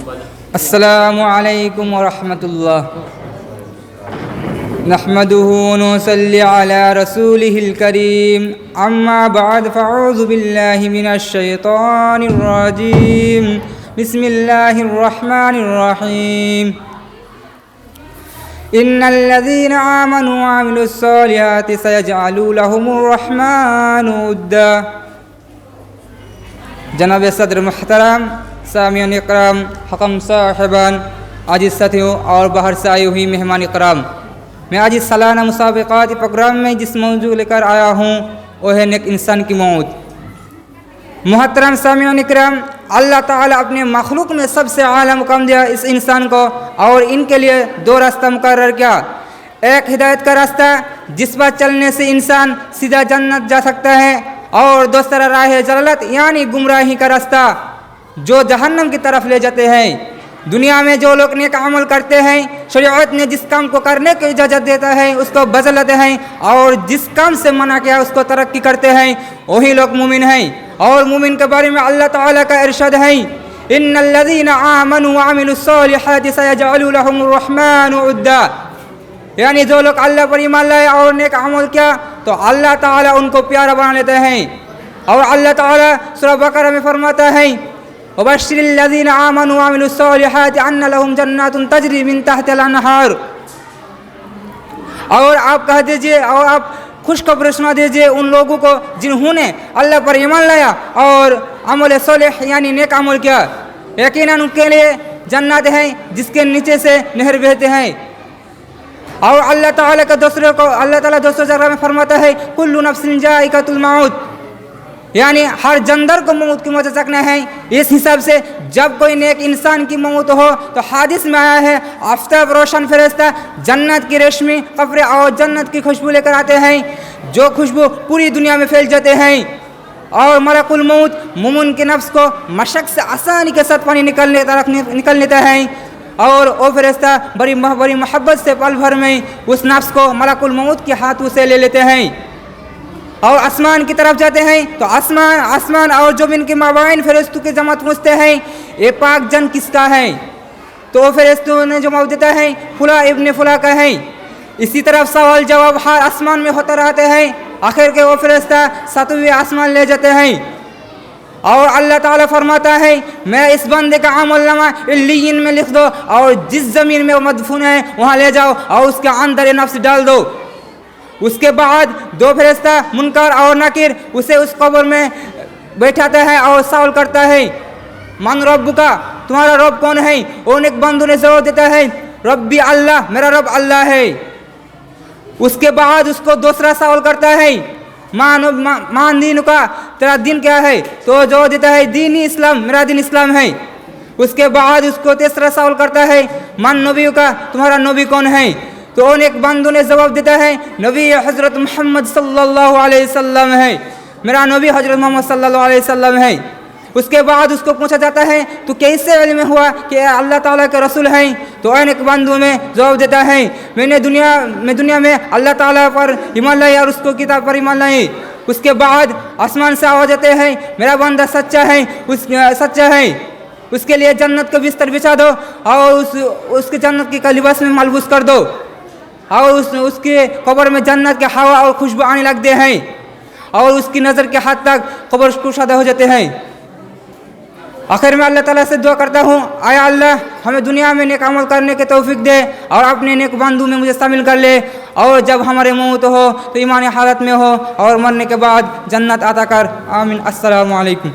अस्सलामु अलैकुम व रहमतुल्लाह। नहमदुहु व नुसल्ली अला रसूलिहिल करीम। अम्मा बाद फ़अऊज़ु बिल्लाहि मिनश शैतानिर रजीम। बिस्मिल्लाहिर रहमानिर रहीम। इन्नल्लज़ीना आमनू व अमिलुस्सॉलिहाति सयजअलु लहुमुर रहमानु वुद्दा। जनाब सदर मुहतरम, सामियान इकराम, हकम साहिबान, आजिज़ साथियों और बाहर से आई हुई मेहमान इकराम, मैं आज इस सालाना मुसाबिक़ाती प्रोग्राम में जिस मौजू लेकर आया हूँ वो है नेक इंसान की मौत। मुहतरम सामियान इकराम, अल्लाह ताला अपने मखलूक में सबसे आला मुकाम दिया इस इंसान को और इनके लिए दो रास्ता मुकर्रर किया। एक हिदायत का रास्ता जिस पर चलने से इंसान सीधा जन्नत जा सकता है, और दूसरा राह जलालत यानी गुमराही का रास्ता जो जहन्नम की तरफ ले जाते हैं। दुनिया में जो लोग नेक अमल करते हैं, शरीयत ने जिस काम को करने की इजाज़त देता है उसको बदल लेते हैं, और जिस काम से मना किया उसको तरक्की करते हैं, वही लोग मुमिन हैं। और मुमिन के बारे में अल्लाह ताला का इरशाद है, इन्नल्लज़ीना आमनू व अमिलुस्सॉलिहाति सयजअलु लहुमुर रहमानु वुद्दा। यानी जो लोग अल्लाह पर ईमान लाए और नेक अमल किया तो अल्लाह ताला उनको प्यारा बना लेते हैं। और अल्लाह ताला सूरह बकरा में फरमाता है, वबश्शिरिल्लज़ीना आमनू व अमिलुस्सॉलिहाति अन्ना लहुम जन्नातुन तजरी मिन तहतिहा अन-नहार। और आप कह दीजिए और आप खुशखबरी सुना दीजिए उन लोगों को जिन्होंने अल्लाह पर ईमान लाया और अमल सोलिह यानी नेक अमल किया, यकीनन उनके लिए जन्नत है जिसके नीचे से नहर बहते हैं। और अल्लाह ताला दूसरे जगह में फरमाता है, कुल्लु नफ्सिन जाइकातुल मौत, यानी हर जानवर को मौत की मौत चखना है। इस हिसाब से जब कोई नेक इंसान की मौत हो तो हादिस में आया है, आफ्ताब रोशन फरिश्ता जन्नत की रेशमी कपड़े और जन्नत की खुशबू लेकर आते हैं, जो खुशबू पूरी दुनिया में फैल जाते हैं। और मलकुल मौत मुमिन के नफ्स को मशक से आसानी के साथ पानी निकल लेता है, और वो फरिश्ता बड़ी मोहब्बत से पल भर में उस नफ्स को मलकुल मौत के हाथों से ले लेते हैं और आसमान की तरफ जाते हैं। तो आसमान और ज़मीन के माबैन फरिश्तों की जमात पूछते हैं, ये पाक जन किसका है? तो वो फरिश्तों ने जवाब देता है, फुला इब्ने फुला का है। इसी तरफ सवाल जवाब हर आसमान में होता रहते हैं। आखिर के वो फरिश्ता सातवें आसमान ले जाते हैं और अल्लाह ताला फरमाता है, मैं इस बंदे का अमलनामा इल्लियीन में लिख दो और जिस ज़मीन में वो मदफून है वहाँ ले जाओ और उसके अंदर ये नफ्स डाल दो। उसके बाद दो फरिश्ता मुनकर और नकीर उसे उस कब्र में बैठाता है और सवाल करता है, मन रब्बुका, तुम्हारा रब कौन है? और एक बंदू ने जवाब देता है, रब्बी अल्लाह, मेरा रब अल्लाह है। उसके बाद उसको दूसरा सवाल करता है, मान दीन का, तेरा दिन क्या है? तो जवाब देता है, दीनी इस्लाम, मेरा दिन इस्लाम है। उसके बाद उसको तीसरा सवाल करता है, मान नबी का, तुम्हारा नबी कौन है? तो एक बंदू ने जवाब देता है, नबी हज़रत मोहम्मद सल्लल्लाहु अलैहि वसल्लम है, मेरा नबी हज़रत मोहम्मद सल्लल्लाहु अलैहि वसल्लम है। उसके बाद उसको पूछा जाता है, तो कैसे इल्म हुआ कि अल्लाह ताला के रसूल हैं? तो एक बंदू में जवाब देता है, मैंने दुनिया में अल्लाह ताला पर ईमान लाई और उसको किताब पर ईमान लाई। उसके बाद आसमान से आवाज़ आते हैं, मेरा बंदा सच्चा है, उसके लिए जन्नत का बिस्तर बिछा दो और उसके जन्नत के लिबास में मलबूस कर दो, और उसके कब्र में जन्नत के हवा और खुशबू आने लगते हैं और उसकी नज़र के हाथ तक कब्र कुशादा हो जाते हैं। आखिर में अल्लाह ताला से दुआ करता हूँ, आया अल्लाह हमें दुनिया में नेक अमल करने के तौफीक दे और अपने नेक बंदू में मुझे शामिल कर ले, और जब हमारे मौत हो तो ईमानी हालत में हो और मरने के बाद जन्नत अता कर। आमीन। अस्सलामु अलैकुम।